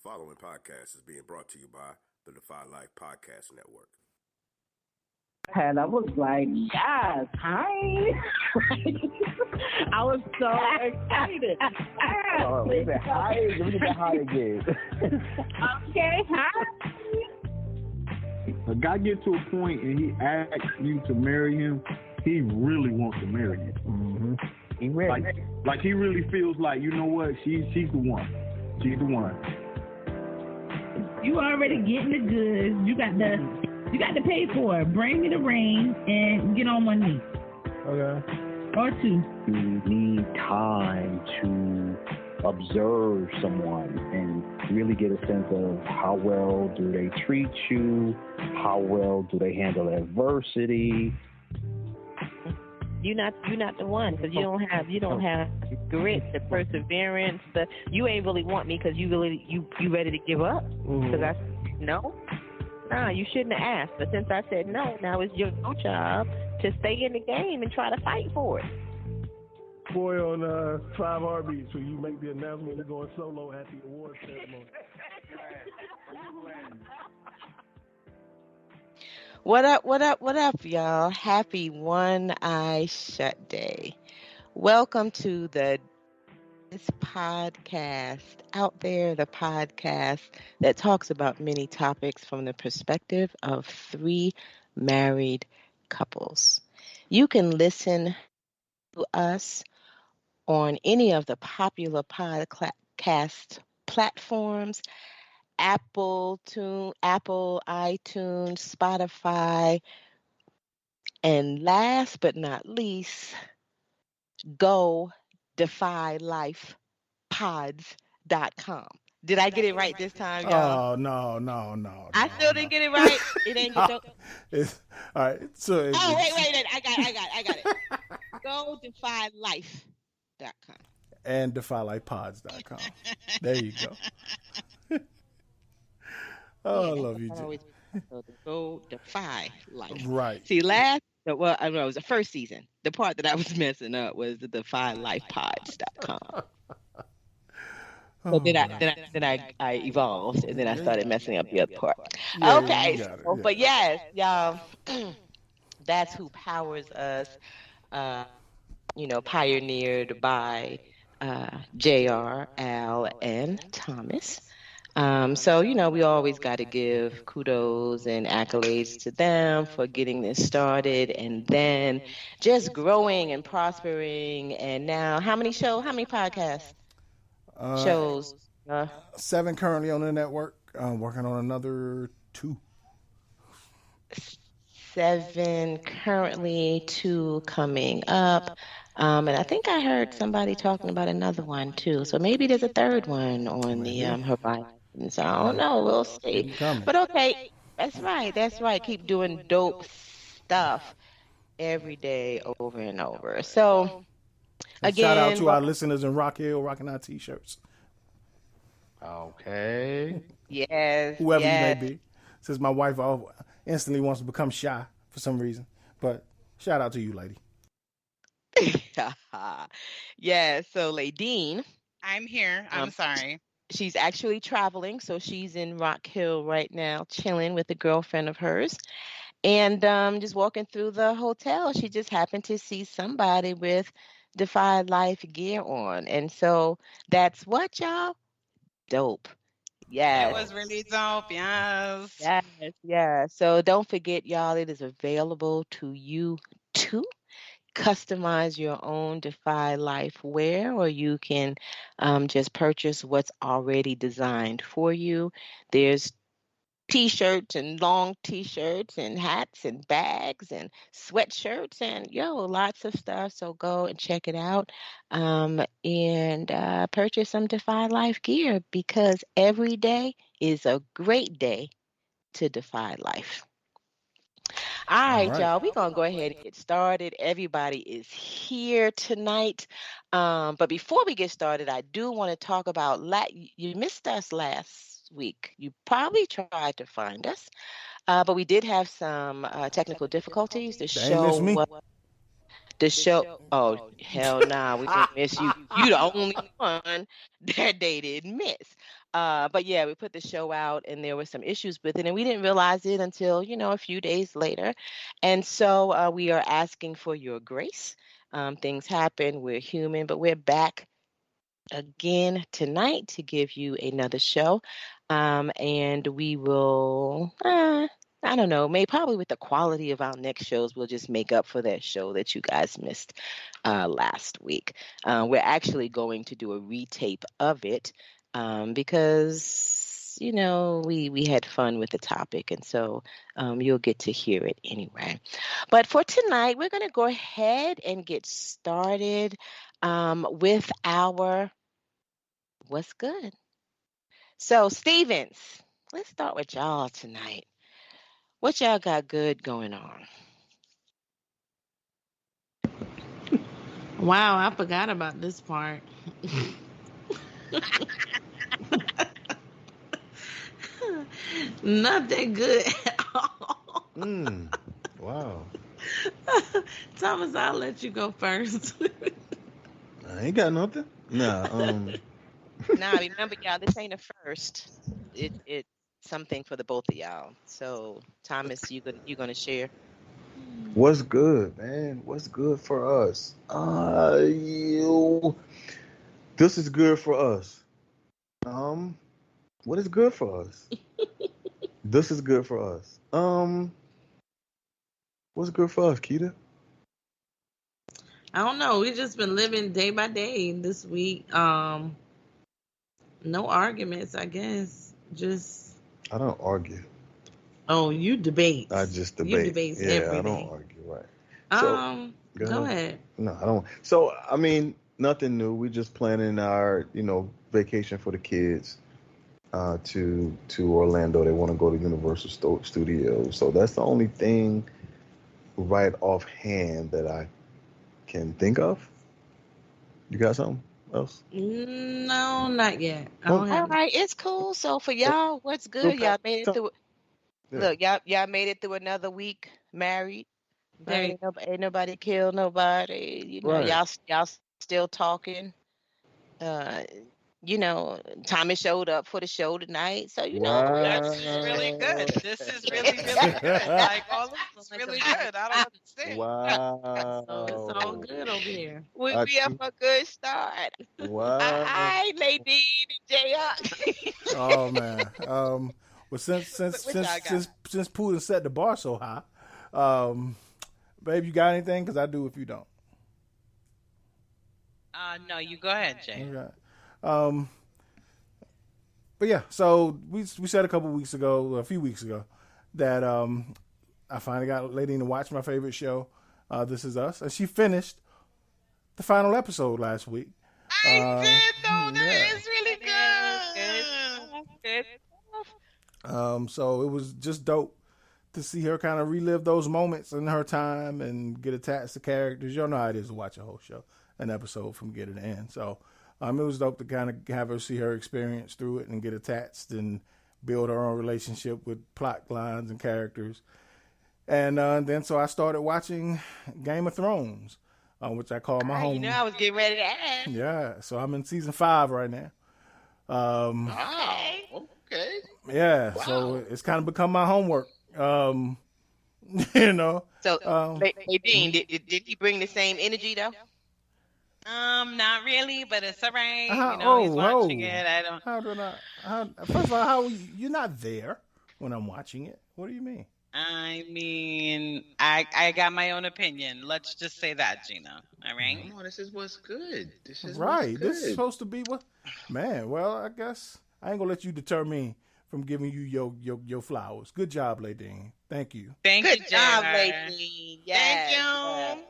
following podcast is being brought to you by the Defy Life Podcast Network. And I was like, yes, hi. I was so excited. Oh, wait a minute, hi. Let me get that hi again. Okay, hi. A guy get to a point and he asks you to marry him, he really wants to marry you. Mm-hmm. He ready. Like he really feels like, you know what, she's the one. She's the one. You already getting the goods. You got to pay for it. Bring me the ring and get on one knee. Okay. Or two. You need time to observe someone and really get a sense of how well do they treat you, how well do they handle adversity. You're not the one because you don't have grit, the perseverance. You ain't really want me because you ready to give up. Because I said no, you shouldn't have asked. But since I said no, now it's your job to stay in the game and try to fight for it. Boy, on 5 Heartbeats, where you make the announcement you're going solo at the awards ceremony. What up, y'all? Happy One Eye Shut Day. Welcome to this podcast out there, the podcast that talks about many topics from the perspective of 3 married couples. You can listen to us on any of the popular podcast platforms. Apple, iTunes, Spotify, and last but not least, go defylifepods.com. Did I get it right this time, y'all? Oh, no. I still didn't get it right. It ain't good. All right. So wait. I got it. Go defylifepods.com. And defylifepods.com. There you go. Oh, I love you, Gina. Go defy life. Right. See, it was the first season. The part that I was messing up was the defylifepods.com. So then I evolved, and then I started messing up the other part. Yeah, okay, but yes, y'all, that's who powers us. Pioneered by J.R., Al, and Thomas. So we always got to give kudos and accolades to them for getting this started and then just growing and prospering. And now, how many podcasts? Shows? 7 currently on the network. Working on another 2. 7 currently, 2 coming up. And I think I heard somebody talking about another one too. So maybe there's a 3rd one on the horizon. So I don't know. We'll see. But okay, that's right. Keep doing dope stuff every day, over and over. So again, shout out to our listeners in Rock Hill rocking our t-shirts. Okay. Yes. Whoever you may be. Since my wife instantly wants to become shy for some reason. But shout out to you, lady. Yeah, so Ladine. I'm here. I'm sorry. She's actually traveling, so she's in Rock Hill right now, chilling with a girlfriend of hers. And just walking through the hotel, she just happened to see somebody with Defy Life gear on. And so that's what, y'all? Dope. Yeah. It was really dope, yes. Yes. So don't forget, y'all, it is available to you too. Customize your own Defy Life wear, or you can just purchase what's already designed for you. There's t-shirts and long t-shirts and hats and bags and sweatshirts and lots of stuff. So go and check it out and purchase some Defy Life gear, because every day is a great day to defy life. All right, y'all, we're going to go ahead and get started. Everybody is here tonight. But before we get started, I do want to talk about, you missed us last week. You probably tried to find us, but we did have some technical difficulties. The show, oh, hell nah, we didn't miss you. You the only one that they didn't miss. But yeah, we put the show out and there were some issues with it and we didn't realize it until, a few days later. And so we are asking for your grace. Things happen. We're human, but we're back again tonight to give you another show. And we will, I don't know, maybe probably with the quality of our next shows, we'll just make up for that show that you guys missed last week. We're actually going to do a retape of it because, we had fun with the topic. And so you'll get to hear it anyway. But for tonight, we're going to go ahead and get started with our What's Good. So, Stevens, let's start with y'all tonight. What y'all got good going on? Wow, I forgot about this part. Nothing good at all. Wow. Thomas, I'll let you go first. I ain't got nothing. Nah. Nah, remember y'all, this ain't a first. It's something for the both of y'all. So, Thomas, you gonna share? What's good, man? What's good for us? This is good for us. What is good for us? This is good for us. What's good for us, Kita? I don't know. We've just been living day by day this week. No arguments, I guess. Just. I don't argue. Oh, you debate. I just debate. You debate everything. I don't argue, right? So, go ahead. No, I don't. So, I mean, nothing new. We're just planning our, vacation for the kids to Orlando. They want to go to Universal Studios. So that's the only thing right offhand that I can think of. You got something else? No, not yet. All right, it's cool. So for y'all, what's good? Y'all made it through. Yeah. Look, y'all made it through another week married. Ain't nobody killed nobody. Right. Y'all still talking. Thomas showed up for the show tonight, so That's really good. This is really, really good. Like all of it's really good. I don't understand. Wow. So it's all good over here. We up a good start. Wow. Hi, Ladine and JR. Oh man. Well, since Putin set the bar so high, babe, you got anything? Because I do if you don't. No, you go ahead, Jay. Okay. But yeah, so we said a few weeks ago, that I finally got Ladine to watch my favorite show, This Is Us, and she finished the final episode last week. I did though. That is really good. So it was just dope to see her kind of relive those moments in her time and get attached to characters. You know how it is to watch a whole show, an episode from beginning to end. So it was dope to kind of have her see her experience through it and get attached and build her own relationship with plot lines and characters. And then so I started watching Game of Thrones, which I call my home. I was getting ready to ask. Yeah, so I'm in season 5 right now. Okay. Yeah, wow. So it's kind of become my homework. So, Nadine, did he bring the same energy though? Not really, but it's all right. He's watching it. I don't. First of all, how you're not there when I'm watching it? What do you mean? I mean, I got my own opinion. Let's just say that, Gina. All right. Come on, this is what's good. This is right. What's good. This is supposed to be what, man. Well, I guess I ain't gonna let you deter me from giving you your flowers. Good job, Ladine. Thank you. Good job, Ladine. Yes. Thank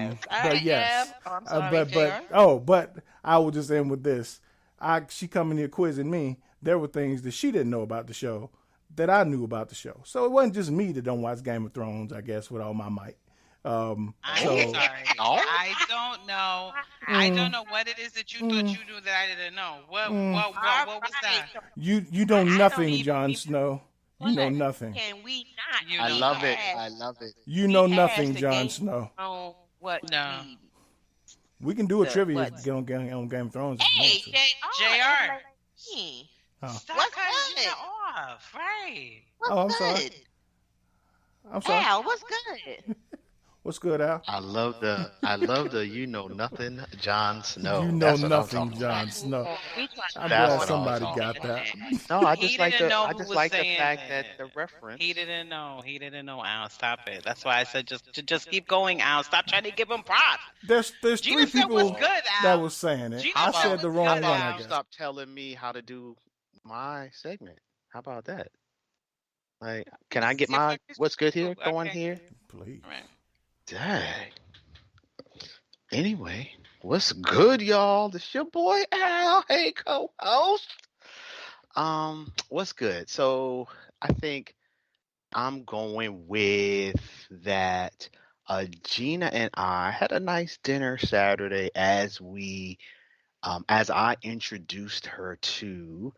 you. But yes. I'm sorry, but I will just end with this. She coming here quizzing me. There were things that she didn't know about the show that I knew about the show. So it wasn't just me that don't watch Game of Thrones, I guess, with all my might. I'm sorry. I don't know. I don't know what it is that you thought you knew that I didn't know. What was that? You know nothing, Jon Snow. You know nothing. Can we not? I love it. You know nothing, Jon Snow. What? No. We can do a trivia on Game of Thrones. Hey, JR. Oh. Stop What's cutting good? Gina off. Right. Oh, I'm sorry. I'm sorry. Al, what's good? What's good, Al? I love the you know nothing, Jon Snow. You know That's what I'm nothing, talking Jon about. Snow. We trying I'm That's glad what I'm somebody talking got that. No, I He just like didn't know I who just was like the saying fact that that. the reference. He didn't know. He didn't know. Al, stop it. That's why I said just keep going, Al. Stop trying to give him props. There's Gina three said what's people good, Al. that was saying it. Gina I said said what's the good, wrong one, How I about you guess. stop telling me how to do my segment? How about that? Like, can I get my what's good here going here? Please. Right. Dang. Anyway, what's good, y'all? This your boy Al. Hey, co-host. What's good? So I think I'm going with that. Gina and I had a nice dinner Saturday as I introduced her to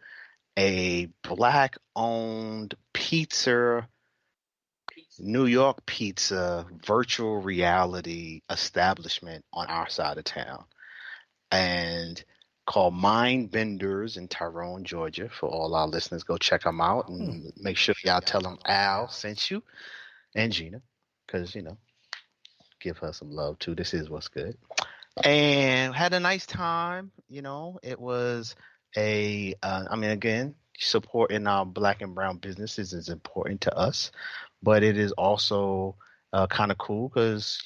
a black-owned New York pizza virtual reality establishment on our side of town, and called Mind Benders in Tyrone, Georgia. For all our listeners, go check them out and make sure y'all tell them Al sent you and Gina, because give her some love too. This is what's good. And had a nice time. It was again, supporting our black and brown businesses is important to us, but it is also kind of cool because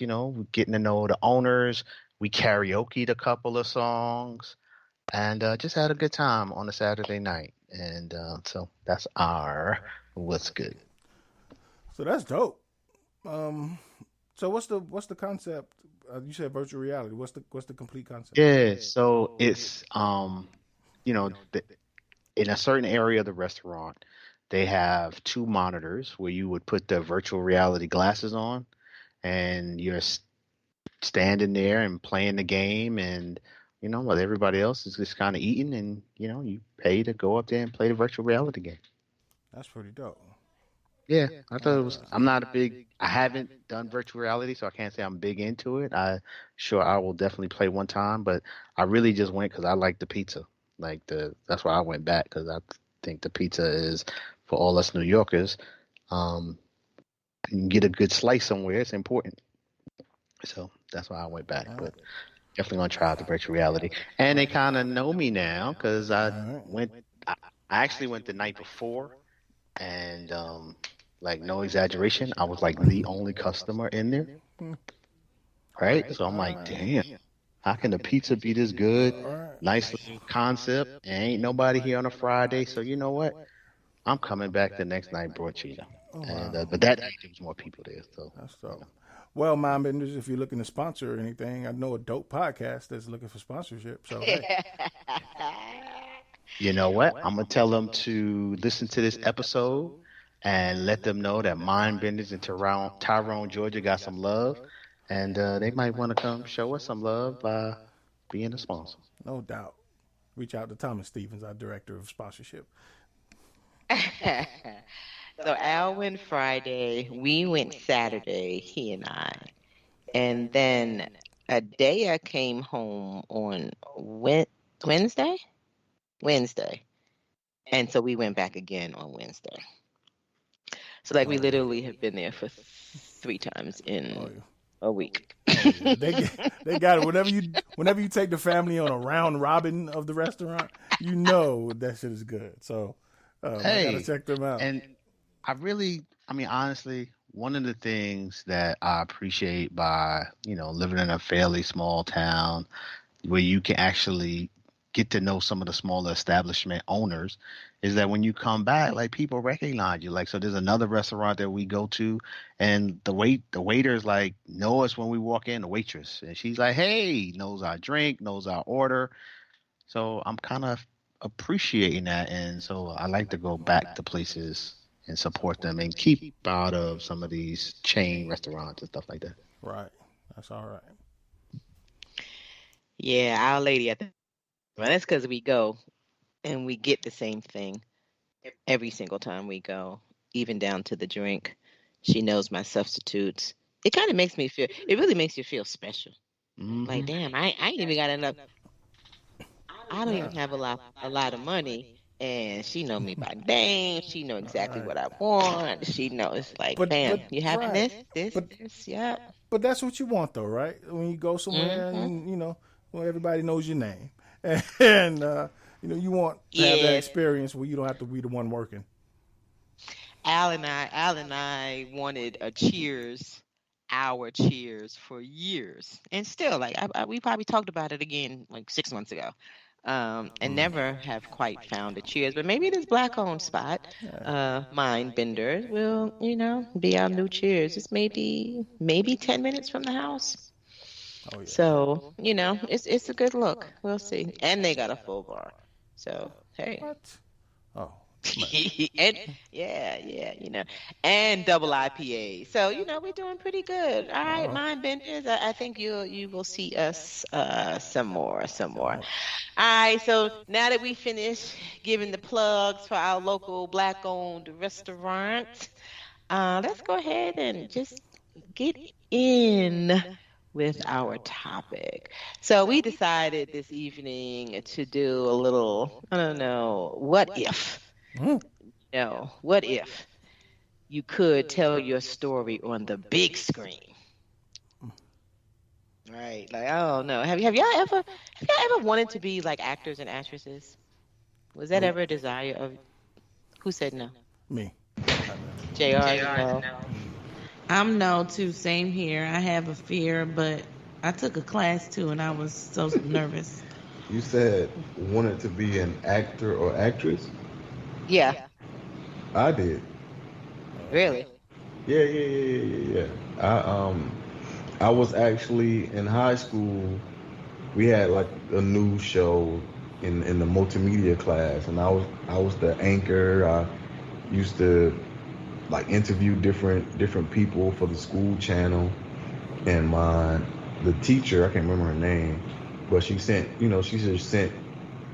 getting to know the owners. We karaoke'd a couple of songs and just had a good time on a Saturday night. And so that's our what's good. So that's dope. So what's the concept? You said virtual reality. What's the complete concept? Yeah, so it's in a certain area of the restaurant, they have two monitors where you would put the virtual reality glasses on, and you're standing there and playing the game, and while everybody else is just kind of eating, and you pay to go up there and play the virtual reality game. That's pretty dope. Yeah, I thought it was. I haven't done virtual reality, so I can't say I'm big into it. Sure I will definitely play one time, but I really just went because I like the pizza. That's why I went back, because I think the pizza is, for all us New Yorkers, you can get a good slice somewhere. It's important. So that's why I went back, but definitely gonna try out the virtual reality. And they kind of know me now because I actually went the night before, and no exaggeration, I was like the only customer in there. Right? So I'm like, damn, how can the pizza be this good? Nice little concept, and ain't nobody here on a Friday. So you know what? I'm coming back the next night, brought Chiquita. But that night there was more people there. So that's dope. Well, Mind Benders, if you're looking to sponsor anything, I know a dope podcast that's looking for sponsorship. So hey. You know what? I'm gonna tell them to listen to this episode and let them know that Mind Benders in Tyrone, Georgia got some love, and they might want to come show us some love by being a sponsor. No doubt. Reach out to Thomas Stevens, our director of sponsorship. So Al went Friday, we went Saturday, he and I. And then Adea came home on Wednesday. And so we went back again on Wednesday. So we literally have been there for 3 times in a week. They got it. Whenever you take the family on a round robin of the restaurant, that shit is good. So I gotta check them out. And honestly, one of the things that I appreciate by, living in a fairly small town where you can actually get to know some of the smaller establishment owners is that when you come back, people recognize you. So there's another restaurant that we go to, and the waiters know us when we walk in, the waitress, and she's like, hey, knows our drink, knows our order. So I'm kind of appreciating that, and so I like to go back to places and support them and keep out of some of these chain restaurants and stuff like that. Right. That's all right. Yeah, Our Lady at the... Well, that's because we go and we get the same thing every single time we go, even down to the drink. She knows my substitutes. It kind of makes me feel, it really makes you feel special. Mm-hmm. Damn, I ain't even got enough. I don't even have a lot of money, and she know me by name. She know exactly what I want. She knows like, bam, you having this, yeah. But that's what you want, though, right? When you go somewhere, and well, everybody knows your name, and you want to have that experience where you don't have to be the one working. Al and I wanted a Cheers, our Cheers for years, and still, like, we probably talked about it again like 6 months ago, and never have quite found a Cheers. But maybe this black-owned spot, Mind Benders, will be our new Cheers. It's maybe 10 minutes from the house. Oh, yeah. So it's a good look. We'll see, and they got a full bar. So hey. What? Oh. and and double IPA. So we're doing pretty good. All right, Mind Benders. I think you will see us some more. All right. So now that we finished giving the plugs for our local black-owned restaurant, let's go ahead and just get in with our topic. So we decided this evening to do a little, I don't know, what if? What if you could tell your story on the big screen? Right? Like, I don't know. Have y'all ever wanted to be like actors and actresses? Was that ever a desire of? Who said no? Me. JR, no. I'm no too. Same here. I have a fear, but I took a class too, and I was so nervous. You said wanted to be an actor or actress? Yeah. I did. Really? Yeah. I was actually in high school. We had like a news show in the multimedia class, and I was the anchor. I used to like interview different people for the school channel, and the teacher, I can't remember her name, but she sent she just sent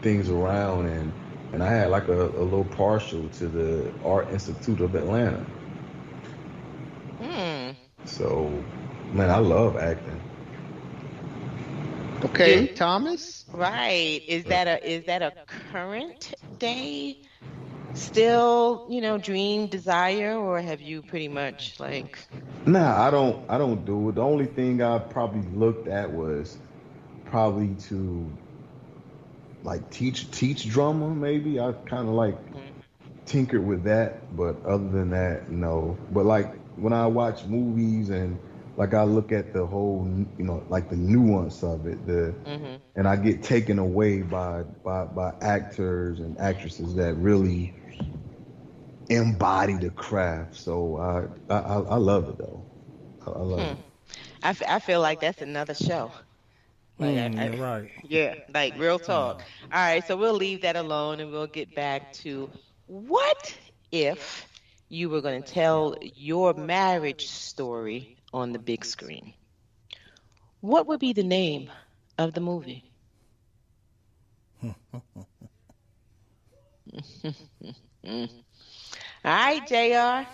things around, and I had like a little partial to the Art Institute of Atlanta. So, man, I love acting. Okay, Thomas. Right. Is that a current day still, dream, desire, or have you pretty much like? Nah, I don't do it. The only thing I probably looked at was probably to like teach drama. Maybe I kind of like tinkered with that, but other than that, no. But like when I watch movies and like I look at the whole, like the nuance of it, and I get taken away by actors and actresses that really embody the craft. So I love it though. I love it. I feel like that's another show. Like, right. Yeah, like real talk. All right, so we'll leave that alone and we'll get back to what if you were going to tell your marriage story on the big screen. What would be the name of the movie? All right, JR.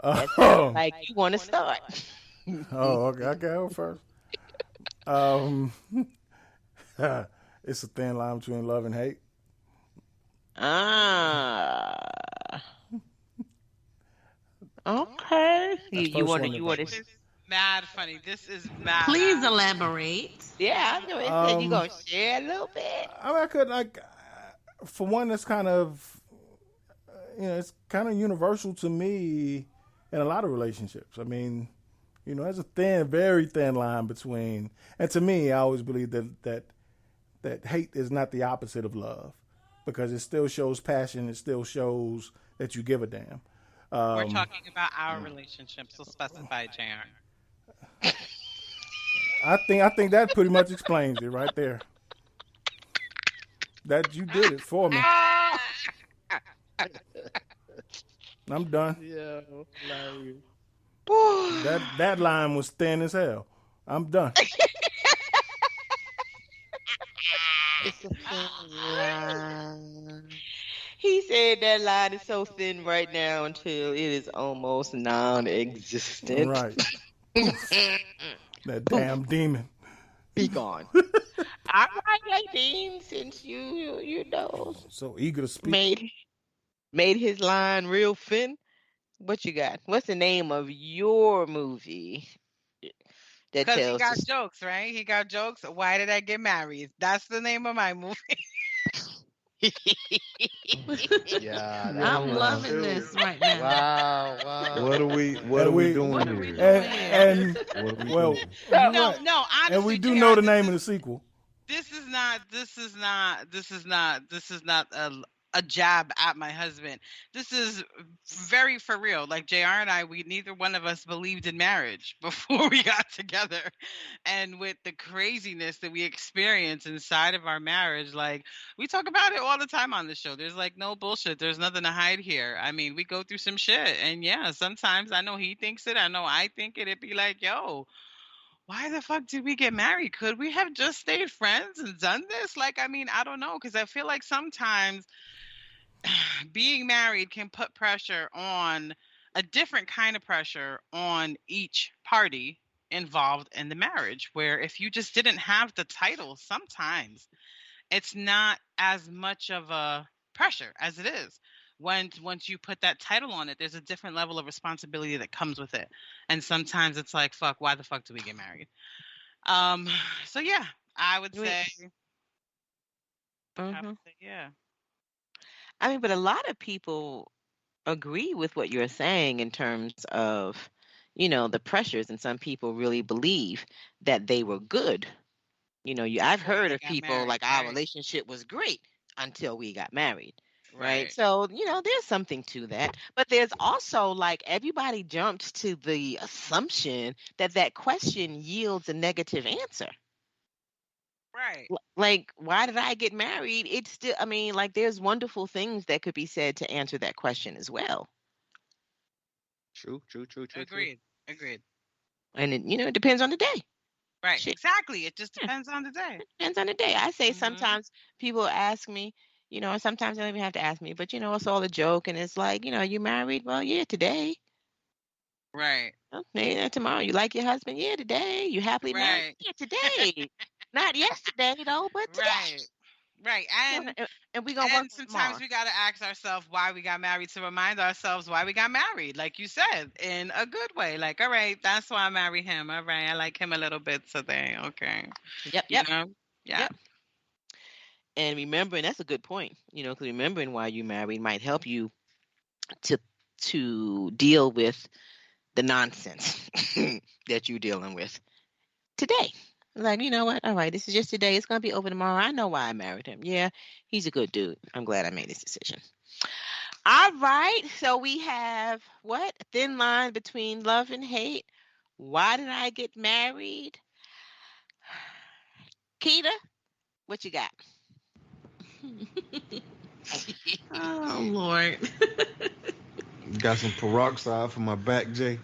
Like you want to start. Okay, I go first. It's a thin line between love and hate. Okay. You want to mad funny. This is mad. Please elaborate. Yeah, I know. You gonna share a little bit? I mean, I could like, for one, that's kind of, it's kind of universal to me in a lot of relationships. I mean, there's a very thin line between, and to me, I always believe that hate is not the opposite of love, because it still shows passion. It still shows that you give a damn. We're talking about our relationship, so specify, JR. I think that pretty much explains it right there. That you did it for me. I'm done. Yeah, hilarious. That line was thin as hell. I'm done. It's a thin line. He said that line is so thin right now until it is almost non-existent. Right. That damn demon. Be gone. All right, Ladine, since you know So eager to speak. made his line real thin. What you got? What's the name of your movie that Because he tells got the jokes, right? He got jokes. Why did I get married? That's the name of my movie. Yeah, that I'm was Wow. loving too. this right now. Wow, What are wow. we What doing are we here? doing And here? What are we well, doing? you're No, right. no, And we honestly, do JR, know the name of the sequel. this is not a jab at my husband. This is very for real. Like JR and I, we neither one of us believed in marriage before we got together. And with the craziness that we experience inside of our marriage, like we talk about it all the time on the show. There's like no bullshit. There's nothing to hide here. I mean, we go through some shit. And yeah, sometimes I know he thinks it. I know I think it. It'd be like, yo, why the fuck did we get married? Could we have just stayed friends and done this? Like, I mean, I don't know, because I feel like sometimes being married can put pressure on a different kind of pressure on each party involved in the marriage. Where if you just didn't have the title, sometimes it's not as much of a pressure as it is. Once you put that title on it, there's a different level of responsibility that comes with it. And sometimes it's like, fuck, why the fuck do we get married? Um, so yeah, I would say, yeah. I mean, but a lot of people agree with what you're saying in terms of, the pressures, and some people really believe that they were good. I've Before heard they of got people married, like our right? relationship was great until we got married. Right. Right. So, there's something to that. But there's also like everybody jumps to the assumption that that question yields a negative answer. Right. Like, why did I get married? It's still, I mean, like, there's wonderful things that could be said to answer that question as well. True. Agreed. Agreed. And it depends on the day. Right. Shit. Exactly. It just Yeah, depends on the day. it depends on the day. I say Mm-hmm. sometimes people ask me, and sometimes they don't even have to ask me, but it's all a joke. And it's like, you married? Well, yeah, today. Right. Okay, tomorrow. You like your husband? Yeah, today. You happily married? Right. Yeah, today. Not yesterday, though, but today. Right. Right. And we're going to work And on sometimes tomorrow. we got to ask ourselves why we got married to remind ourselves why we got married. Like you said, in a good way. Like, all right, that's why I married him. All right, I like him a little bit today. Okay. Yep. Yeah. Yep. And remembering, that's a good point, because remembering why you married might help you to deal with the nonsense that you're dealing with today. Like, you know what? All right, this is just today. It's going to be over tomorrow. I know why I married him. Yeah, he's a good dude. I'm glad I made this decision. All right. So we have what? A thin line between love and hate. Why did I get married? Kita, what you got? Oh Lord. Got some peroxide for my back, Jay.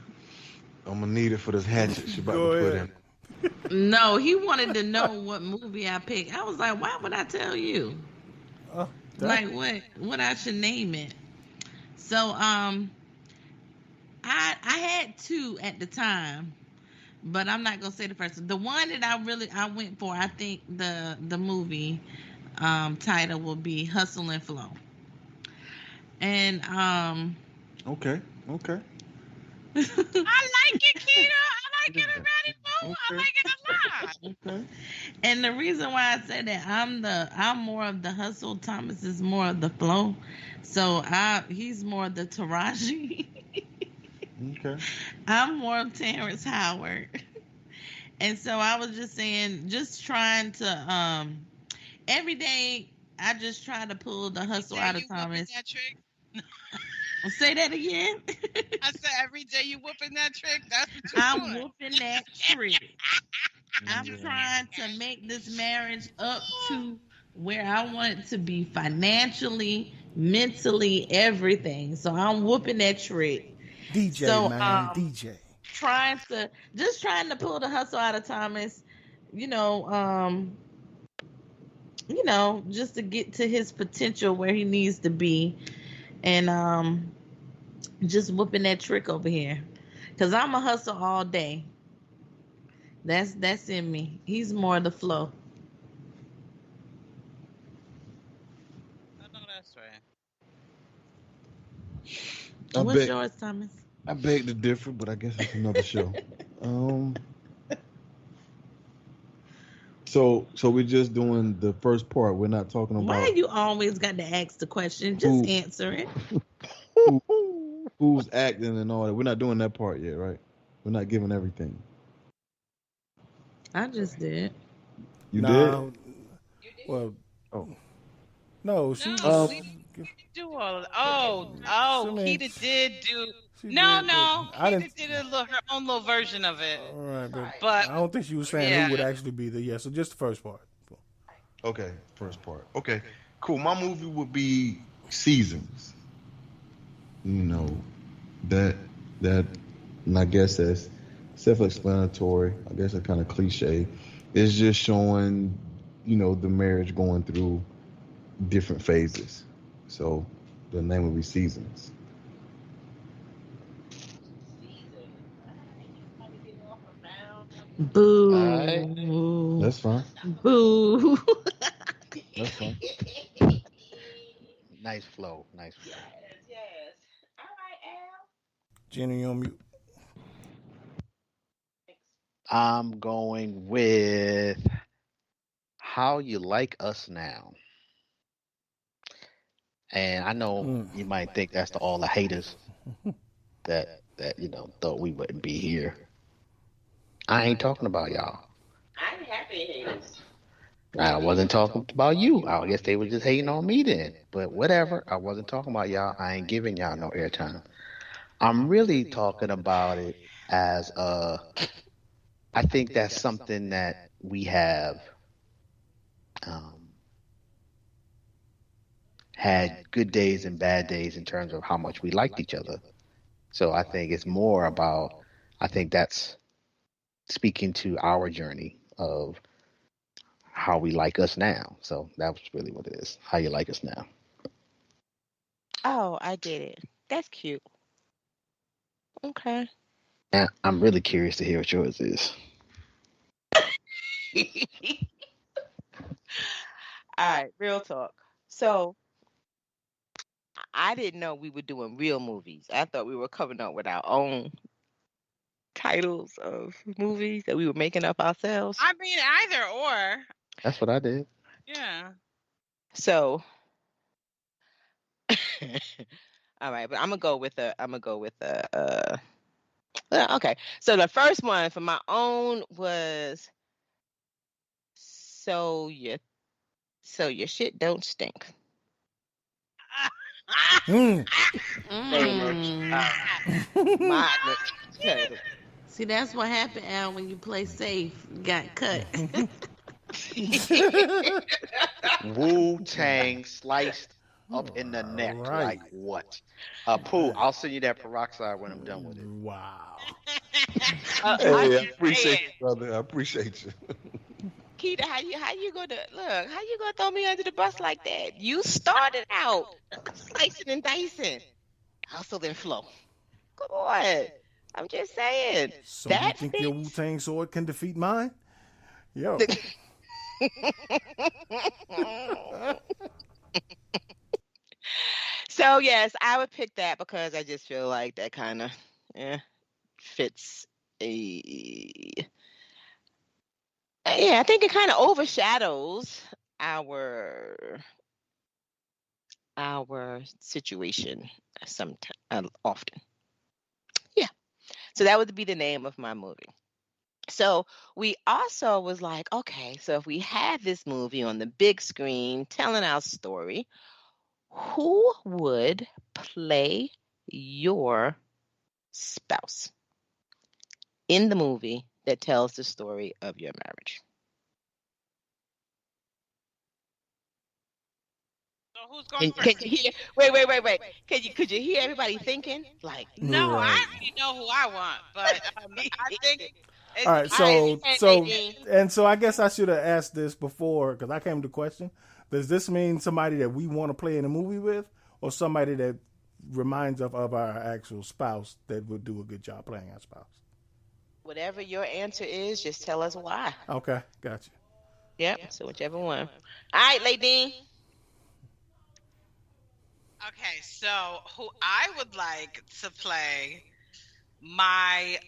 I'm gonna need it for this hatchet she about Go to put ahead. in. No, he wanted to know what movie I picked. I was like, why would I tell you? Like what I should name it. So I had two at the time, but I'm not gonna say the first one. The one that I went for, I think the movie title will be Hustle and Flow. And Okay. I like it, Kita. I like it already, boo. Okay. I like it a lot. Okay. And the reason why I said that I'm more of the hustle. Thomas is more of the flow. So he's more of the Taraji. Okay. I'm more of Terrence Howard. And so I was just saying, just trying to every day I just try to pull the hustle out of Thomas. That trick? Say that again. I said every day you whooping that trick. That's what you're I'm doing. whooping that trick. I'm trying to make this marriage up to where I want it to be financially, mentally, everything. So I'm whooping that trick. DJ, So, man, DJ. trying to pull the hustle out of Thomas, just to get to his potential where he needs to be, and just whooping that trick over here, cause I'm a hustle all day. That's in me. He's more the flow. this way. What's yours, Thomas? I beg to differ, but I guess it's another show. So we're just doing the first part. We're not talking about Why you always got to ask the question? Just answer it. who's acting and all that. We're not doing that part yet, right? We're not giving everything. I just did. You did? Well, No, she no, we didn't do all of Chiquita did do. No, Chiquita did her own little version of it. All right, but I don't think she was saying who would actually be there. Yeah, so just the first part. Okay, first part. Okay, cool. My movie would be Seasons. You know, that, and I guess that's self-explanatory. I guess it's kind of cliche. It's just showing, the marriage going through different phases. So the name would be Seasons. Boo. That's fine. Boo. That's fine. Nice flow. Nice flow. Yes. All right, Al. Gina, you on mute. I'm going with How You Like Us Now. And I know you might think that's to all the haters that thought we wouldn't be here. I ain't talking about y'all. I ain't happy haters. I wasn't talking about you. I guess they were just hating on me then. But whatever. I wasn't talking about y'all. I ain't giving y'all no airtime. I'm really talking about it as I think that's something that we have had good days and bad days in terms of how much we liked each other. So I think it's more about, I think that's speaking to our journey of how we like us now. So that was really what it is. How you like us now. Oh, I get it. That's cute. Okay. And I'm really curious to hear what yours is. All right, real talk. So I didn't know we were doing real movies. I thought we were coming up with our own titles of movies that we were making up ourselves. I mean, either or. That's what I did. Yeah. So, all right, but I'm gonna go with okay. So the first one for my own was so your shit don't stink. See, that's what happened, Al, when you play safe. You got cut. Wu-Tang sliced up in the neck. Right. Like what? Pooh, I'll send you that peroxide when I'm done with it. Wow. Hey, I appreciate you, brother. I appreciate you. Keita, how you gonna throw me under the bus like that? You started out slicing and dicing. Hustle and flow. Come on. I'm just saying. So you think your Wu-Tang sword can defeat mine? Yo. So yes, I would pick that because I just feel like that kind of fits I think it kind of overshadows our situation often. Yeah. So that would be the name of my movie. So we also was like, okay, so if we had this movie on the big screen telling our story, who would play your spouse in the movie that tells the story of your marriage? So who's going Can you hear? Wait. Could you hear everybody thinking? Like, no, Right. I already know who I want, but I think. All right, so I guess I should have asked this before because I came to the question. Does this mean somebody that we want to play in a movie with, or somebody that reminds us of our actual spouse that would do a good job playing our spouse? Whatever your answer is, just tell us why. Okay, gotcha. Yep. So whichever one. All right, Ladine. Okay, so who I would like to play my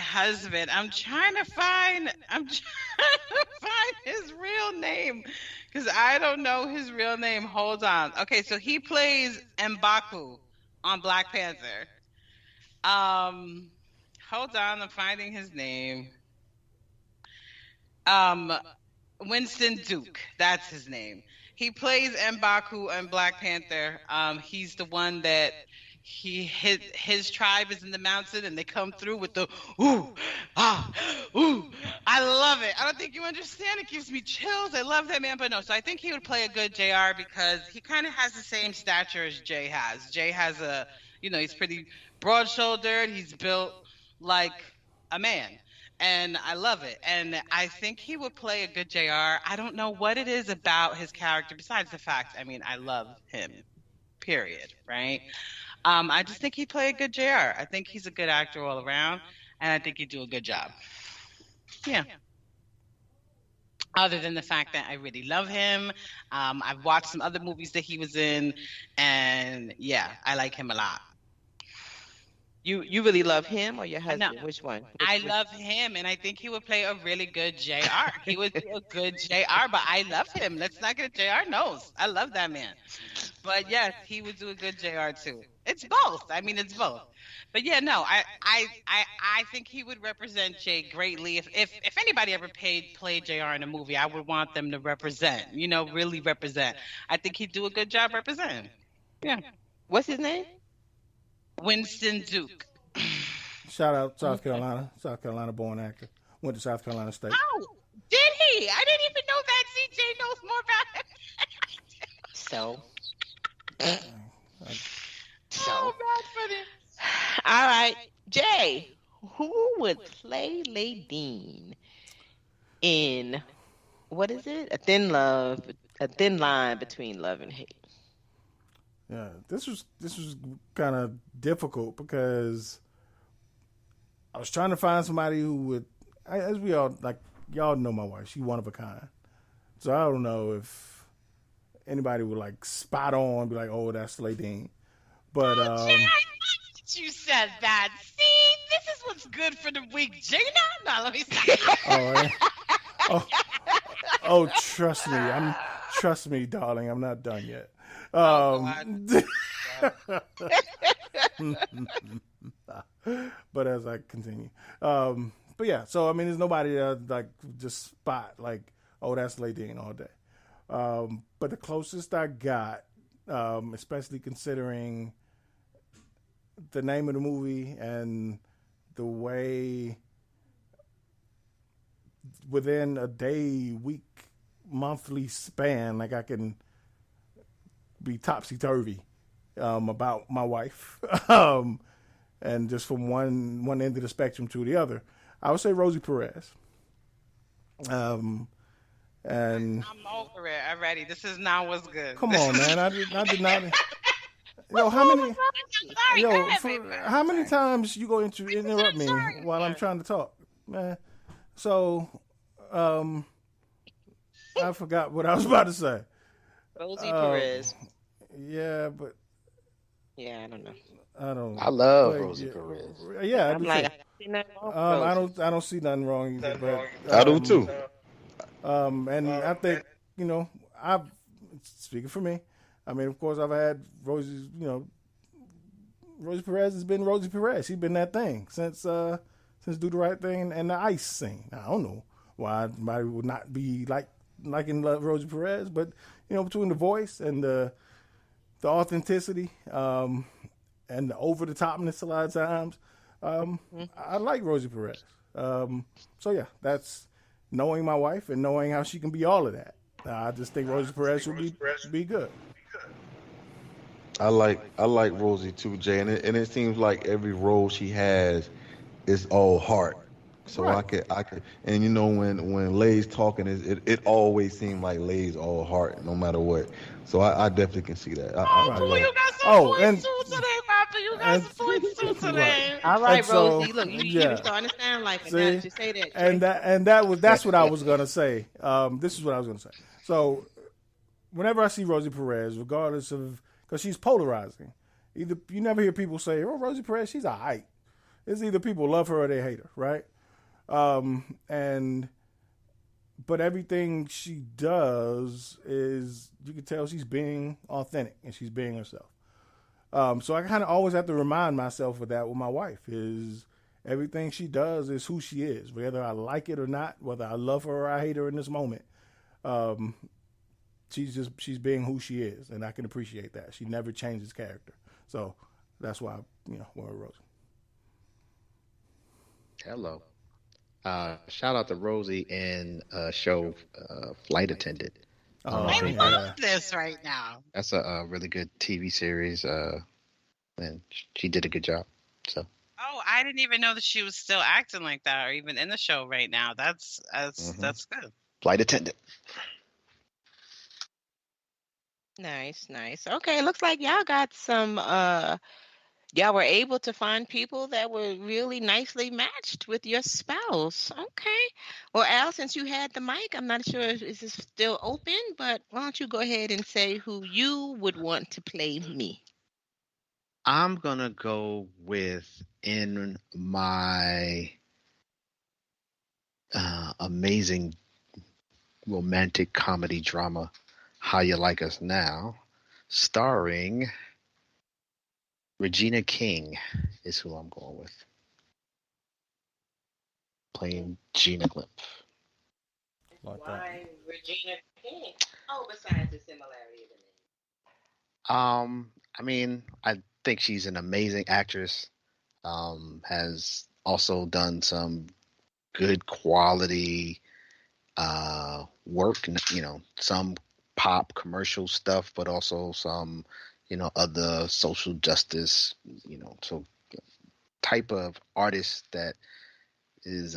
husband. I'm trying to find his real name because I don't know his real name. Hold on. Okay, so he plays M'Baku on Black Panther. Um Hold on, I'm finding his name. Um Winston Duke, that's his name. He plays M'Baku in Black Panther. He's the one that his tribe is in the mountain and they come through with the ooh ah ooh. I love it. I don't think you understand. It gives me chills. I love that man. But no, so I think he would play a good JR because he kind of has the same stature as Jay has. Jay has he's pretty broad shouldered. He's built like a man and I love it. And I think he would play a good JR. I don't know what it is about his character besides the fact, I mean, I love him, period, right? I just think he'd play a good JR. I think he's a good actor all around, and I think he'd do a good job. Yeah. Other than the fact that I really love him, I've watched some other movies that he was in, and yeah, I like him a lot. You really love him or your No, husband? Which one? I love him, and I think he would play a really good JR. He would be a good JR, but I love him. Let's not get a JR knows. I love that man. But yes, he would do a good JR too. It's both. I mean, it's both. But yeah, no, I think he would represent Jay greatly. If anybody ever played JR in a movie, I would want them to represent. Really represent. I think he'd do a good job representing. Yeah. What's his name? Winston Duke. Shout out South Carolina, born actor. Went to South Carolina State. Oh, did he? I didn't even know that. CJ knows more about him. So, that's funny. all right, Jay, who would play Ladine in what is it? A thin line between love and hate. Yeah, this was kind of difficult because I was trying to find somebody who would, as we all like, y'all know my wife. She's one of a kind. So I don't know if anybody would like spot on, be like, oh, that's Ladine. But Jay, I love that you said that. See, this is what's good for the week, Gina. No, let me stop. Oh, trust me, darling. I'm not done yet. But as I continue, but yeah, so I mean, there's nobody like just spot like, oh, that's Ladine all day. But the closest I got, especially considering the name of the movie and the way within a day, week, monthly span, like I can be topsy-turvy about my wife, and just from one end of the spectrum to the other, I would say Rosie Perez. And I'm over it already. This is not what's good. Come on, man, I did not. How many times you go into interrupt me while I'm trying to talk, man? So, I forgot what I was about to say. Rosie Perez. Yeah, but yeah, I don't know. I love Rosie Perez. Yeah, I'm like, I don't see nothing wrong either. But I do too. And I think I've speaking for me. I mean, of course, I've had Rosie. Rosie Perez has been Rosie Perez. She's been that thing since Do the Right Thing and the Ice scene. I don't know why anybody would not be liking Rosie Perez, but between the voice and the authenticity and the over the topness a lot of times, I like Rosie Perez. So yeah, that's knowing my wife and knowing how she can be all of that. I just think Rosie Perez would be good. I like Rosie too, Jay, and it seems like every role she has is all heart. So right. I could, and when Lay's talking, it always seemed like Lay's all heart, no matter what. So I definitely can see that. You got some points too today, Papa. You got some points too today. All right, Rosie. Look, you starting to sound like it now that you say that. That's what I was gonna say. This is what I was gonna say. So, whenever I see Rosie Perez, regardless of, because she's polarizing. Either you never hear people say, "Oh, Rosie Perez, she's a height." It's either people love her or they hate her, right? But everything she does is, you can tell she's being authentic and she's being herself. So I kind of always have to remind myself of that with my wife. Is everything she does is who she is, whether I like it or not, whether I love her or I hate her in this moment. She's being who she is, and I can appreciate that. She never changes character, so that's why we're Rosie. Hello. Shout out to Rosie in show Flight Attendant. I love this right now. That's a really good TV series, and she did a good job. So. Oh, I didn't even know that she was still acting like that, or even in the show right now. That's good. Flight Attendant. Nice. Okay, looks like y'all got some. Y'all were able to find people that were really nicely matched with your spouse. Okay. Well, Al, since you had the mic, I'm not sure if this is still open, but why don't you go ahead and say who you would want to play me? I'm going to go with, in my amazing romantic comedy drama, How You Like Us Now, starring Regina King is who I'm going with. Playing Gina Glymph. Why Regina King? Oh, besides the similarity of the name. I mean, I think she's an amazing actress. Has also done some good quality work, some pop commercial stuff, but also some, other social justice, so type of artist that is,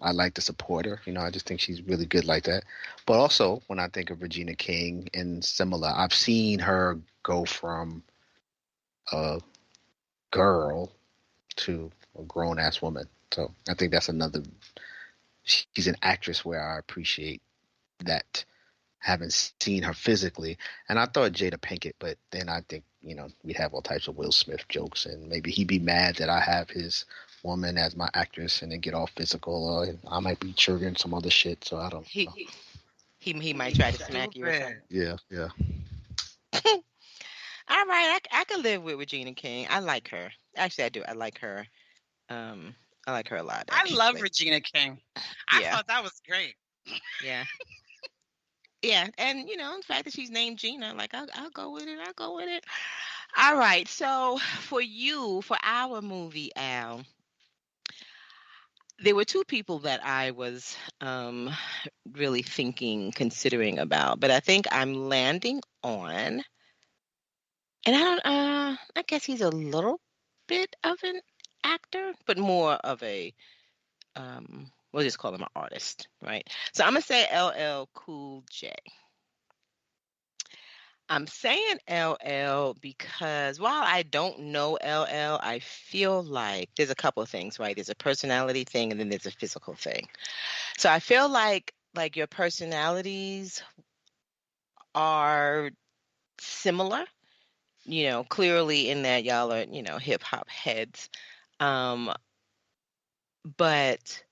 I like to support her. I just think she's really good like that. But also, when I think of Regina King and similar, I've seen her go from a girl to a grown-ass woman. So I think that's another, she's an actress where I appreciate that, having seen her physically. And I thought Jada Pinkett, but then I think, we'd have all types of Will Smith jokes, and maybe he'd be mad that I have his woman as my actress and then get all physical, or I might be triggering some other shit, so I don't know. He might try to smack you or something. Yeah. All right, I could live with Regina King. I like her. Actually, I do. I like her. I like her a lot. Actually. I love Regina King. I thought that was great. Yeah. Yeah, and the fact that she's named Gina, like I'll go with it. All right, so for our movie, Al, there were two people that I was really considering about, but I think I'm landing on, and I guess he's a little bit of an actor, but more of a we'll just call him an artist, right? So I'm gonna say LL Cool J. I'm saying LL because while I don't know LL, I feel like there's a couple of things, right? There's a personality thing and then there's a physical thing. So I feel like your personalities are similar, clearly in that y'all are, hip hop heads. But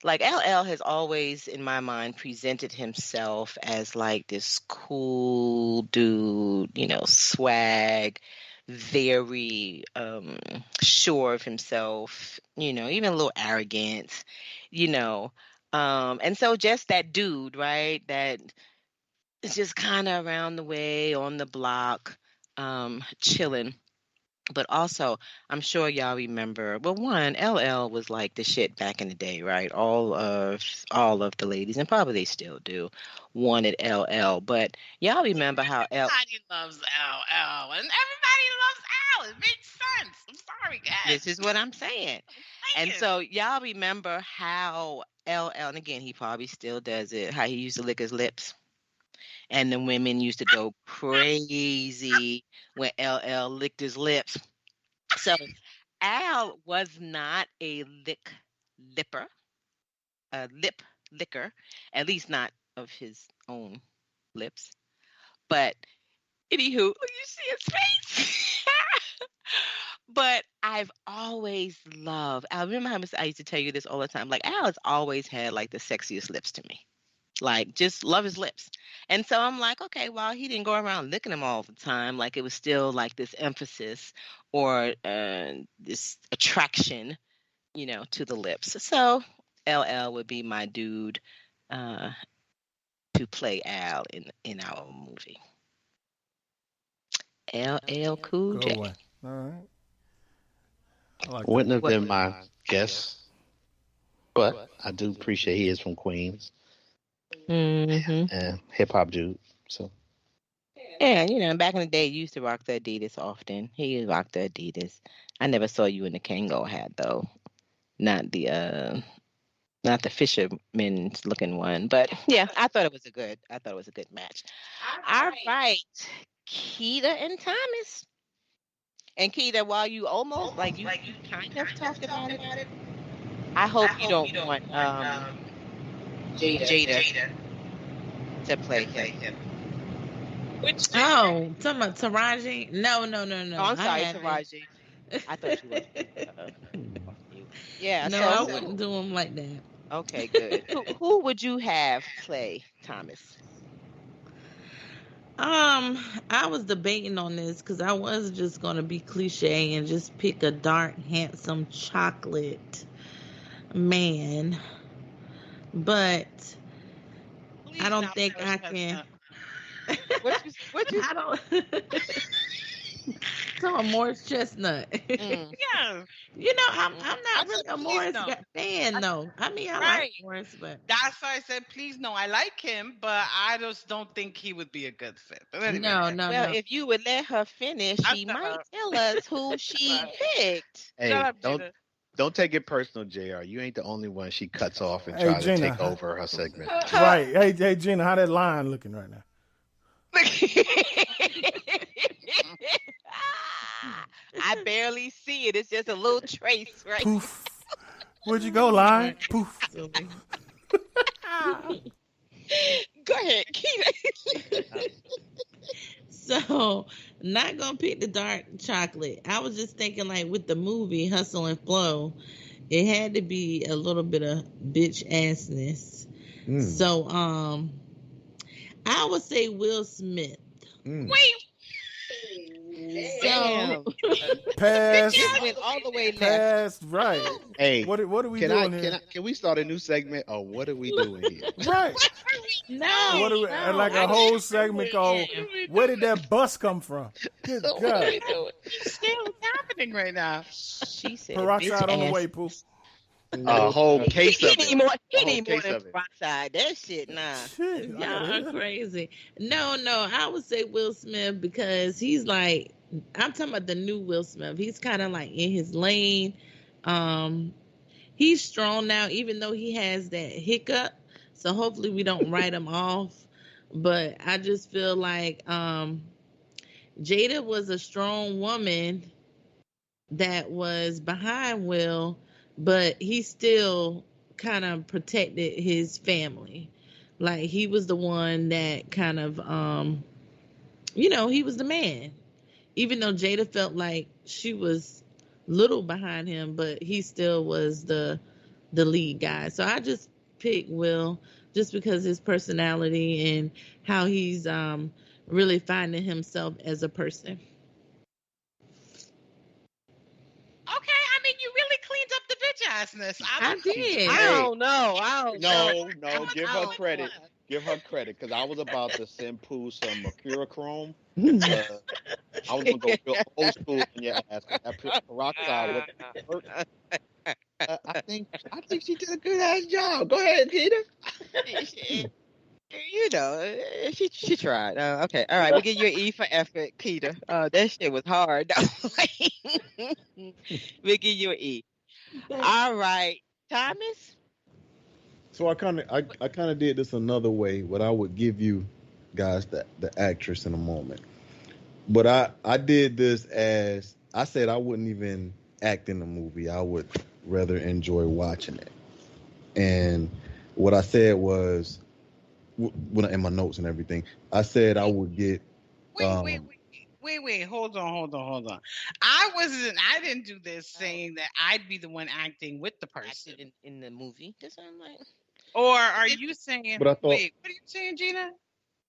like LL has always, in my mind, presented himself as like this cool dude, swag, very sure of himself, even a little arrogant, and so just that dude, right, that is just kind of around the way, on the block, chilling. But also, I'm sure y'all remember. Well, one, LL was like the shit back in the day, right? All of the ladies, and probably they still do, wanted LL. But y'all remember how everybody loves LL, and everybody loves Al. It makes sense. I'm sorry, guys. This is what I'm saying. And so y'all remember how LL, and again, he probably still does it. How he used to lick his lips. And the women used to go crazy when LL licked his lips. So Al was not a lip licker, at least not of his own lips. But Anywho, you see his face. But I've always loved. I remember how I used to tell you this all the time. Like Al has always had like the sexiest lips to me. Like just love his lips. And so I'm like, okay, well, he didn't go around licking them all the time. Like it was still like this emphasis or this attraction, to the lips. So LL would be my dude to play Al in our movie. LL Cool J. Go away. All right. Wouldn't have been my guess, but I do appreciate he is from Queens and hip hop dude. So yeah, back in the day, you used to rock the Adidas often. He rocked the Adidas. I never saw you in the Kango hat though, not the fisherman's looking one. But yeah, I thought it was a good match. All right, Keita and Thomas. And Keita, while you almost like you kind of talked about it, I hope you don't want Jada to play him. Oh, talking about Taraji? No. Oh, I'm sorry, Taraji. I thought you were. Yeah. No, I wouldn't do him like that. Okay, good. Who would you have play Thomas? I was debating on this because I was just gonna be cliche and just pick a dark, handsome chocolate man, but Please I don't not think Morris I can. What you? I don't. Talking Morris Chestnut. Yeah. I'm not really a Morris fan though. I mean, I like Morris, but that's why I said please no. I like him, but I just don't think he would be a good fit. But anyway. No. Well, if you would let her finish, she might tell us who she picked. Hey, don't take it personal, JR. You ain't the only one she cuts off and tries to take over her segment. Right. Hey, Gina, how that line looking right now? I barely see it. It's just a little trace, right? Poof. Where'd you go, line? Poof. Go ahead, Keita. So, not gonna pick the dark chocolate. I was just thinking, like with the movie Hustle and Flow, it had to be a little bit of bitch assness. So, I would say Will Smith. Wait. So, pass. Went all the way left. Pass. Right. Hey, what are we doing here? Can we start a new segment, or what are we doing here? Right. No. What are we, like a whole segment called "Where Did That Bus Come From?" Good God. What's happening right now? She said, peroxide on the way, Pooh. A whole case of it. He need more than peroxide. That shit, nah. Y'all are crazy. No, I would say Will Smith because he's like, I'm talking about the new Will Smith. He's kind of like in his lane. He's strong now, even though he has that hiccup. So hopefully we don't write him off. But I just feel like Jada was a strong woman that was behind Will, but he still kind of protected his family. Like he was the one that kind of, he was the man. Even though Jada felt like she was little behind him, but he still was the lead guy. So I just picked Will just because his personality and how he's really finding himself as a person. Okay, I mean, you really cleaned up the bitch assness. I did. I don't know. No, give her credit. Give her credit, because I was about to send Pooh some Mercurochrome. I was going to go real old school in your ass. That peroxide was I think she did a good ass job. Go ahead, Peter. She tried. Okay, all right. We'll give you an E for effort, Peter. That shit was hard. We'll give you an E. All right, Thomas. So I kind of did this another way. What I would give you guys the actress in a moment, but I did this as I said I wouldn't even act in the movie. I would rather enjoy watching it. And what I said was, when in my notes and everything, I said I would get Wait. Hold on. I didn't do this saying that I'd be the one acting with the person. Acted in the movie. That's what I'm like. Or are you saying, But I thought, wait, what are you saying, Gina?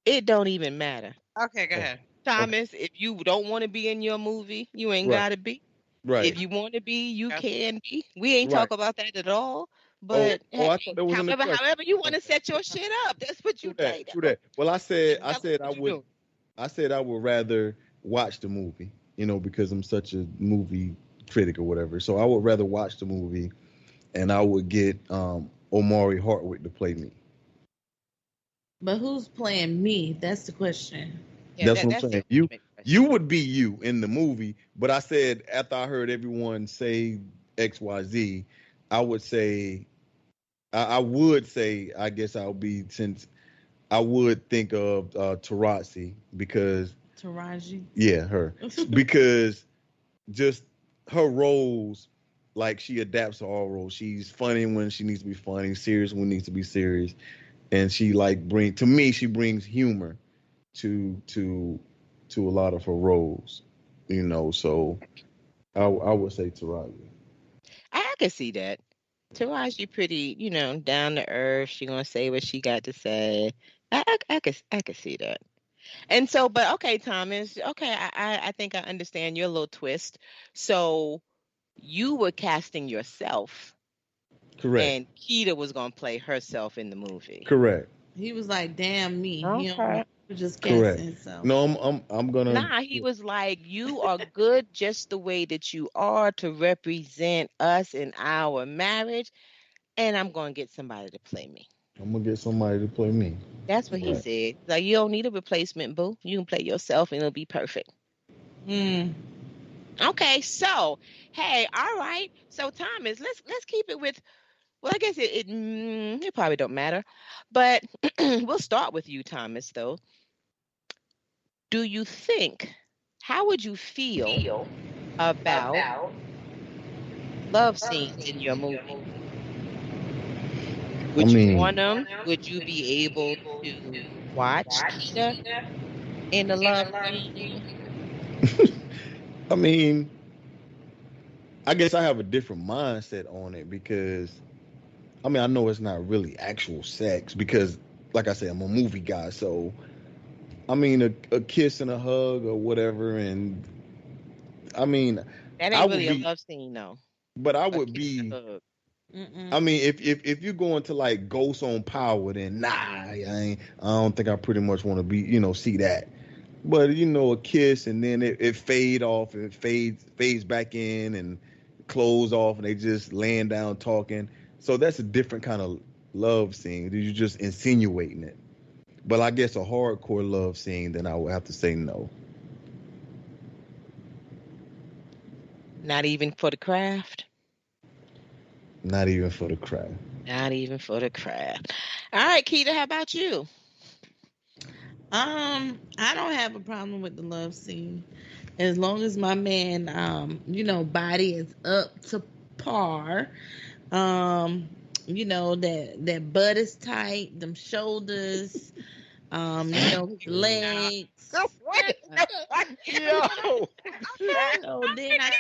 It don't even matter. Okay, go ahead. Thomas, if you don't want to be in your movie, you ain't Right. got to be. right. If you want to be, you Yeah. can be. We ain't Right. talk about that at all. But I thought that was in the question. however you want to set your shit up, that's what you True say. that. Well, I said Tell us I what you would doing. I said I would rather watch the movie, because I'm such a movie critic or whatever. So I would rather watch the movie, and I would get Omari Hardwick to play me. But who's playing me? That's the question. Yeah, That's what I'm saying. You would be you in the movie, but I said after I heard everyone say XYZ, I would say I guess I'll be, since I would think of Taraji, because Taraji. yeah, her, because just her roles, like she adapts to all roles. She's funny when she needs to be funny, serious when needs to be serious, and she she brings humor to a lot of her roles, So I would say Taraji. I can see that. Taraji pretty, down to earth. She gonna say what she got to say. I could see that. And so, but okay, Thomas. Okay, I think I understand your little twist. So you were casting yourself, Correct. and Keita was gonna play herself in the movie. Correct. He was like, "Damn me." He Okay. was just Correct. casting himself. No, I'm gonna. Nah, he was like, you are good just the way that you are to represent us in our marriage, and I'm gonna get somebody to play me. I'm gonna get somebody to play me. That's what he Right. said. Like, you don't need a replacement, boo. You can play yourself and it'll be perfect. Okay, so hey, all right. So Thomas, let's keep it with. Well, I guess it probably don't matter, but we'll start with you, Thomas. Though, do you think? How would you feel about love scenes in your movie? Would you want them? Would you be able to watch Keita in a love scene? I mean, I guess I have a different mindset on it because, I know it's not really actual sex because, like I said, I'm a movie guy. So, a kiss and a hug or whatever. And, That ain't really a love scene, though. But I would be. If you're going to like Ghost on Power, then nah, I don't think I pretty much want to be, see that. But a kiss and then it fade off and fades back in and close off and they just laying down talking. So that's a different kind of love scene. You're just insinuating it. But I guess a hardcore love scene, then I would have to say no. Not even for the craft. Not even for the craft. Not even for the craft. All right, Keita, how about you? I don't have a problem with the love scene as long as my man, body is up to par. That butt is tight, them shoulders, legs. Yo. So then I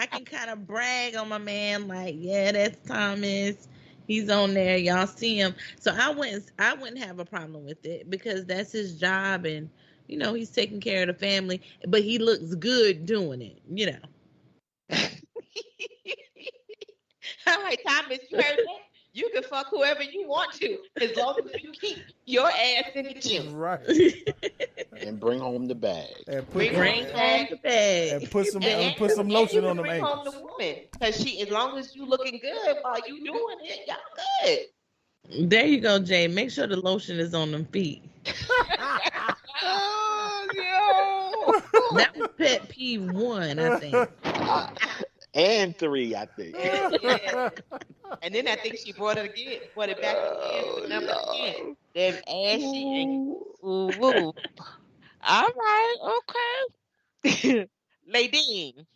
can kind of brag on my man, like, yeah, that's Thomas. He's on there. Y'all see him. So I wouldn't have a problem with it because that's his job, and he's taking care of the family. But he looks good doing it. All right, Thomas, you heard that? You can fuck whoever you want to, as long as you keep your ass in the gym. Right. And bring home the bag. And bring home the bag. And put some lotion on them bring ankles. home the woman, because as long as you looking good while you doing it, y'all good. There you go, Jay. Make sure the lotion is on them feet. Oh, yo. That was pet peeve 1, I think. And 3, I think. Yeah. And then I think she brought it back again for number 10. Them ashy. Ooh. All right, okay. Ladine,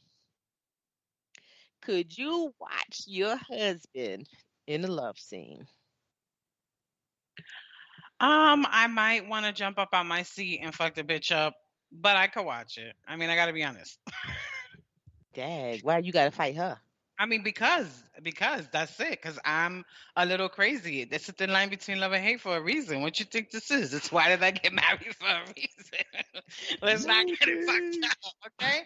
could you watch your husband in a love scene? I might want to jump up on my seat and fuck the bitch up but I could watch it. I mean, I got to be honest. Dag, why you gotta fight her? I mean, because that's it. Because I'm a little crazy. There's a thin line between love and hate for a reason. What you think this is? It's why did I get married for a reason? Let's not get it fucked up, okay?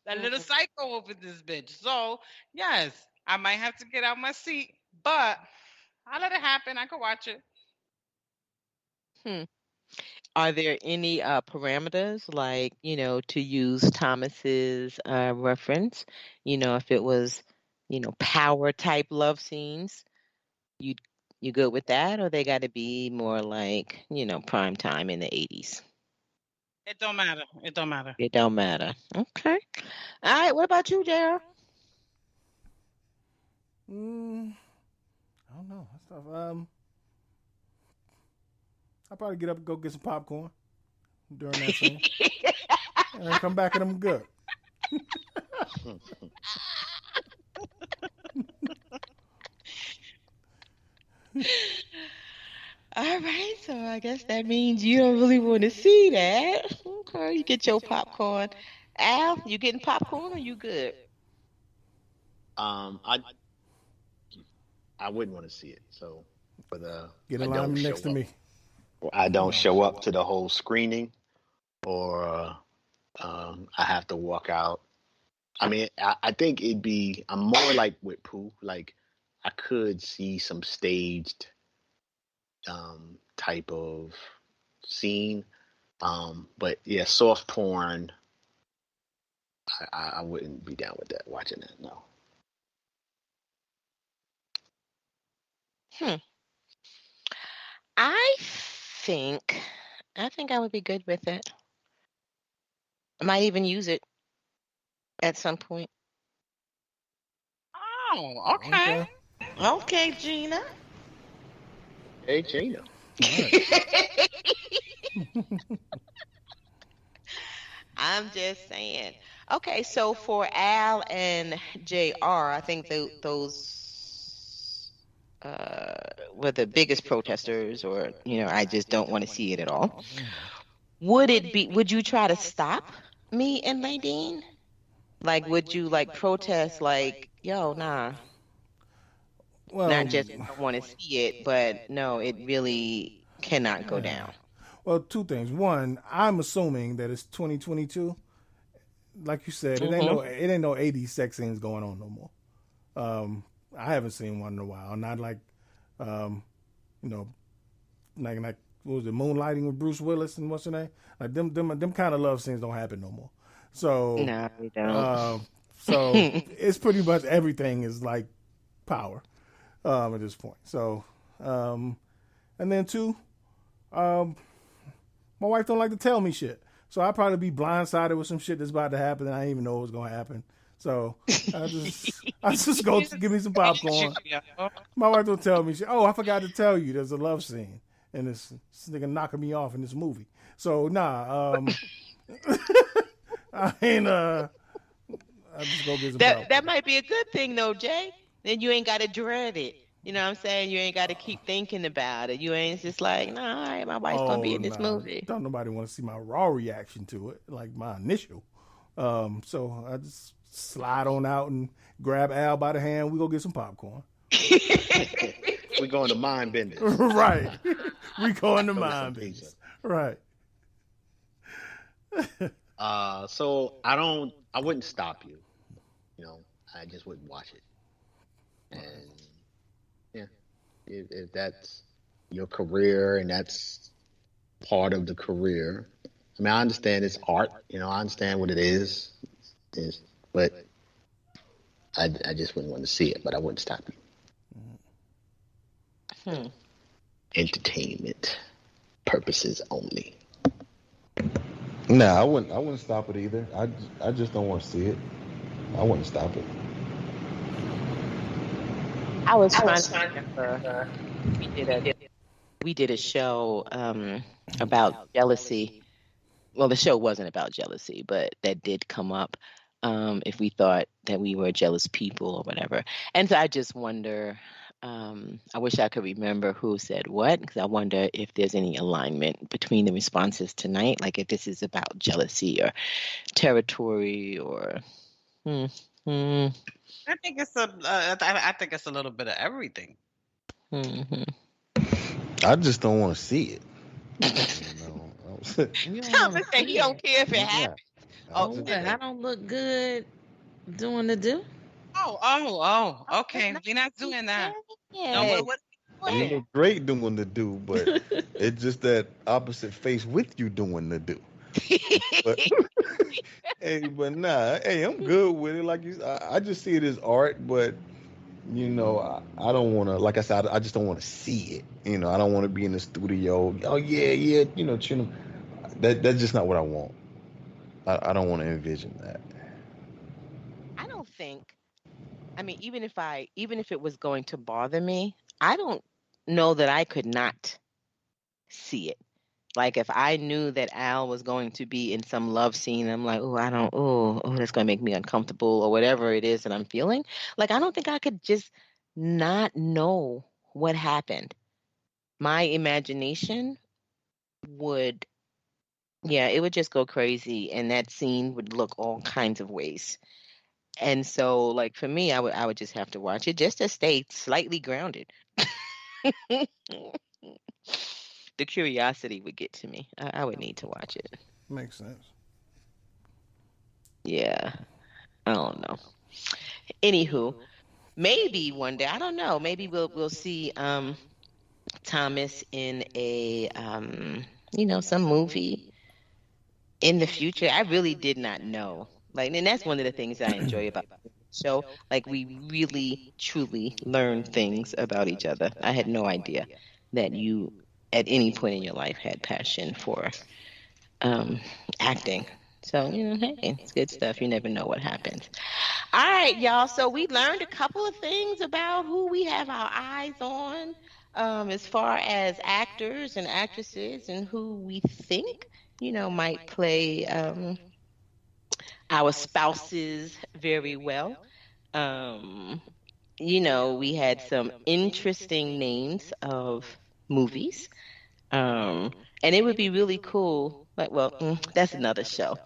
A little psycho over this bitch. So yes, I might have to get out my seat, but I'll let it happen. I could watch it. Are there any parameters, like, to use Thomas's reference? If it was, power type love scenes, you good with that, or they got to be more like, prime time in the 80s? It don't matter. It don't matter. It don't matter. Okay. All right. What about you, JR? I don't know. That's tough. I'll probably get up and go get some popcorn during that scene. And then come back and I'm good. All right, so I guess that means you don't really want to see that. Okay, you get your popcorn. Al, you getting popcorn or you good? I wouldn't want to see it. So, but get a line next to me. I don't show up to the whole screening, or I have to walk out. I mean, I think I'm more like with Pooh. Like, I could see some staged type of scene. But yeah, soft porn, I wouldn't be down with that, watching that, no. I think I would be good with it. I might even use it at some point. Oh, okay. Okay, Gina. Hey, Gina. I'm just saying. Okay, so for Al and JR, I think those were the biggest protesters, or I just don't want to see it at all. Would you try to stop me and Ladine? Like, would you protest yo, nah? Well, not just don't want to see it, but no, it really cannot go down. Well, two things. One, I'm assuming that it's 2022. Like you said, it ain't no 80s sex scenes going on no more. I haven't seen one in a while. Not like, like what was it, Moonlighting with Bruce Willis and what's her name? Like them kind of love scenes don't happen no more. So no, they don't. So it's pretty much everything is like power at this point. So and then two, my wife don't like to tell me shit. So I'll probably be blindsided with some shit that's about to happen and I didn't even know it was going to happen. So I just go give me some popcorn. My wife don't tell me shit. Oh, I forgot to tell you there's a love scene and this nigga knocking me off in this movie. So nah, I ain't I just go get some popcorn. That might be a good thing though, Jay. Then you ain't got to dread it. You know what I'm saying? You ain't got to keep thinking about it. You ain't just like, nah, all right, my wife's going to be in this movie. Don't nobody want to see my raw reaction to it, like my initial. So I just slide on out and grab Al by the hand. We go get some popcorn. We going to mind benders. Right. We going to mind benders. Right. So I wouldn't stop you. I just wouldn't watch it. And yeah, if that's your career and that's part of the career, I mean, I understand it's art. I understand what it is, but I just wouldn't want to see it. But I wouldn't stop you. Entertainment purposes only. No, I wouldn't stop it either. I just don't want to see it. I wouldn't stop it. I was trying to remember. We did a show about jealousy. Well, the show wasn't about jealousy, but that did come up. If we thought that we were jealous people or whatever, and so I just wonder, I wish I could remember who said what, because I wonder if there's any alignment between the responses tonight, like if this is about jealousy or territory or. I think it's I think it's a little bit of everything. Mm-hmm. I just don't want to see it. Thomas said he don't care if it happens. I don't look good doing the do. Okay. We're not doing that. Yeah. No, what you look great doing the do, but it's just that opposite face with you doing the do. But, but nah, I'm good with it. Like I just see it as art, but I don't want to. Like I said, I just don't want to see it. I don't want to be in the studio. Oh yeah, that's just not what I want. I don't want to envision that. I don't think. I mean, even if it was going to bother me, I don't know that I could not see it. Like if I knew that Al was going to be in some love scene, I'm like, that's going to make me uncomfortable or whatever it is that I'm feeling. Like, I don't think I could just not know what happened. My imagination would, it would just go crazy, and that scene would look all kinds of ways. And so, like, for me, I would just have to watch it just to stay slightly grounded. The curiosity would get to me. I would need to watch it. Makes sense. Yeah. I don't know. Anywho, maybe one day, I don't know. Maybe we'll see Thomas in a some movie in the future. I really did not know. Like, and that's one of the things I enjoy about the show. Like, we really truly learn things about each other. I had no idea that you at any point in your life had passion for acting. So, hey, it's good stuff. You never know what happens. All right, y'all. So we learned a couple of things about who we have our eyes on as far as actors and actresses and who we think, might play our spouses very well. We had some interesting names of movies. And it would be really cool. That's another show.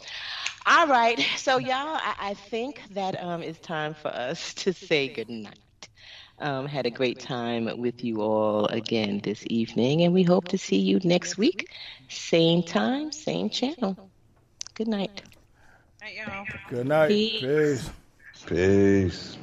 All right. So, y'all, I think that it's time for us to say goodnight. Had a great time with you all again this evening, and we hope to see you next week. Same time, same channel. Good night. Night, y'all. Good night. Peace. Peace. Peace.